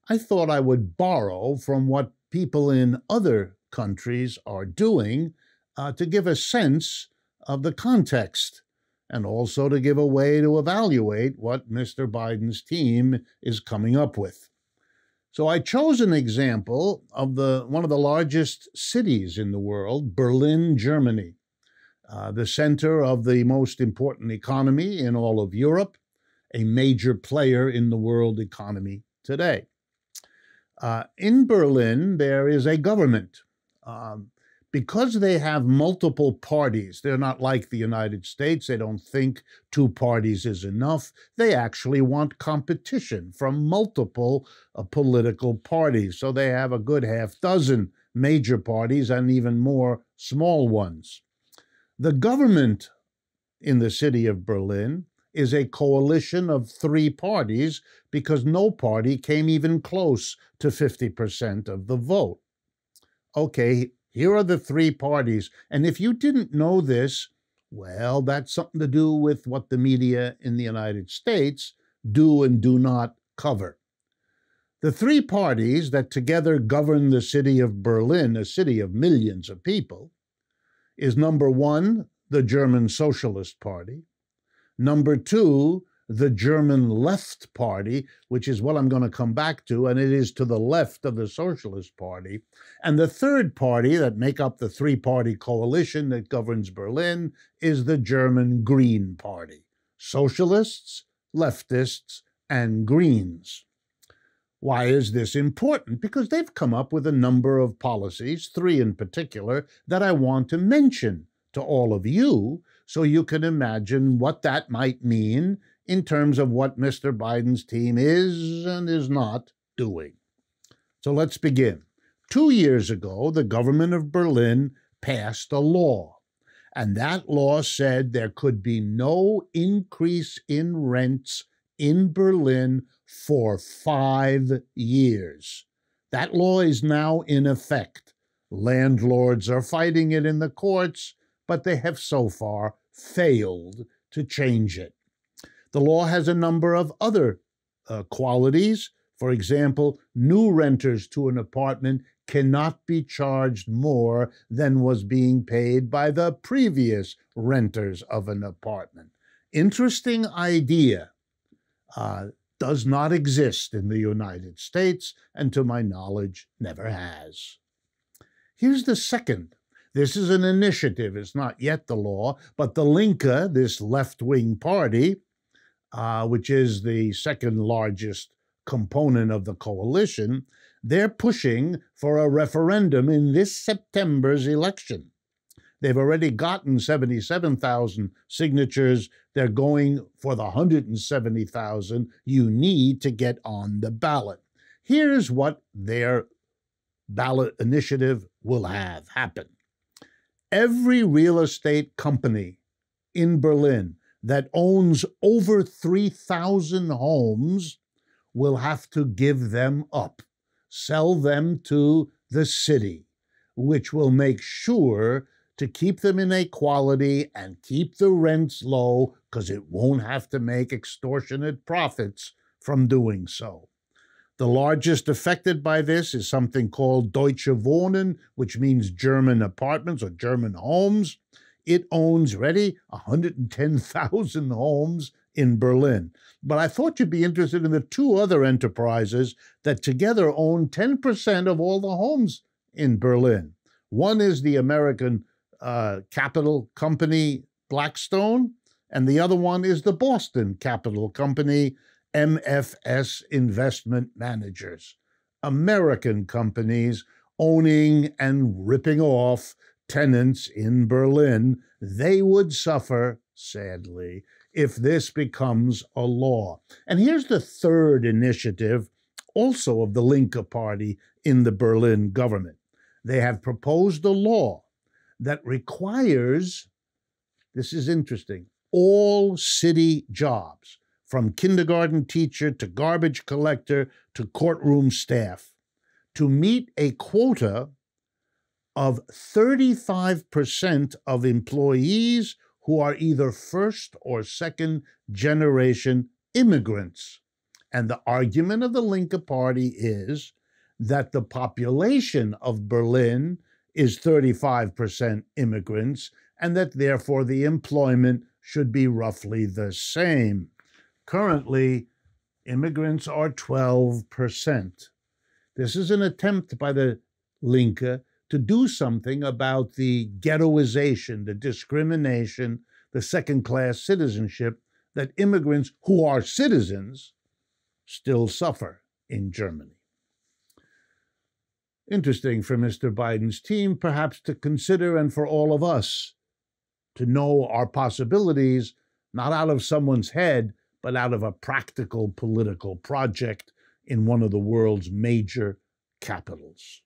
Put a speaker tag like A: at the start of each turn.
A: I thought I would borrow from what people in other countries are doing to give a sense of the context and also to give a way to evaluate what Mr. Biden's team is coming up with. So I chose an example of one of the largest cities in the world, Berlin, Germany, the center of the most important economy in all of Europe, a major player in the world economy today. In Berlin, there is a government. Because they have multiple parties, they're not like the United States. They don't think two parties is enough. They actually want competition from multiple political parties. So they have a good half dozen major parties and even more small ones. The government in the city of Berlin is a coalition of three parties because no party came even close to 50% of the vote. Okay, here are the three parties. And if you didn't know this, well, that's something to do with what the media in the United States do and do not cover. The three parties that together govern the city of Berlin, a city of millions of people, is number one, the German Socialist Party. Number two, the German Left Party, which is what I'm going to come back to, and it is to the left of the Socialist Party. And the third party that make up the three-party coalition that governs Berlin is the German Green Party. Socialists, leftists, and Greens. Why is this important? Because they've come up with a number of policies, three in particular, that I want to mention to all of you so you can imagine what that might mean in terms of what Mr. Biden's team is and is not doing. So let's begin. 2 years ago, the government of Berlin passed a law, and that law said there could be no increase in rents in Berlin for 5 years. That law is now in effect. Landlords are fighting it in the courts, but they have so far failed to change it. The law has a number of other qualities. For example, new renters to an apartment cannot be charged more than was being paid by the previous renters of an apartment. Interesting idea. Does not exist in the United States, and to my knowledge, never has. Here's the second. This is an initiative. It's not yet the law, but the Linke, this left-wing party, which is the second largest component of the coalition, they're pushing for a referendum in this September's election. They've already gotten 77,000 signatures. They're going for the 170,000 you need to get on the ballot. Here's what their ballot initiative will have happen. Every real estate company in Berlin that owns over 3,000 homes will have to give them up, sell them to the city, which will make sure to keep them in equality and keep the rents low because it won't have to make extortionate profits from doing so. The largest affected by this is something called Deutsche Wohnen, which means German apartments or German homes. It owns, ready, 110,000 homes in Berlin. But I thought you'd be interested in the two other enterprises that together own 10% of all the homes in Berlin. One is the American capital company Blackstone, and the other one is the Boston capital company MFS Investment Managers. American companies owning and ripping off tenants in Berlin. They would suffer, sadly, if this becomes a law. And here's the third initiative, also of the Linke Party in the Berlin government. They have proposed a law that requires, this is interesting, all city jobs, from kindergarten teacher to garbage collector to courtroom staff, to meet a quota of 35% of employees who are either first or second generation immigrants. And the argument of the Linke Party is that the population of Berlin is 35% immigrants, and that therefore the employment should be roughly the same. Currently, immigrants are 12%. This is an attempt by the Linke to do something about the ghettoization, the discrimination, the second-class citizenship that immigrants who are citizens still suffer in Germany. Interesting for Mr. Biden's team, perhaps, to consider, and for all of us to know our possibilities, not out of someone's head, but out of a practical political project in one of the world's major capitals.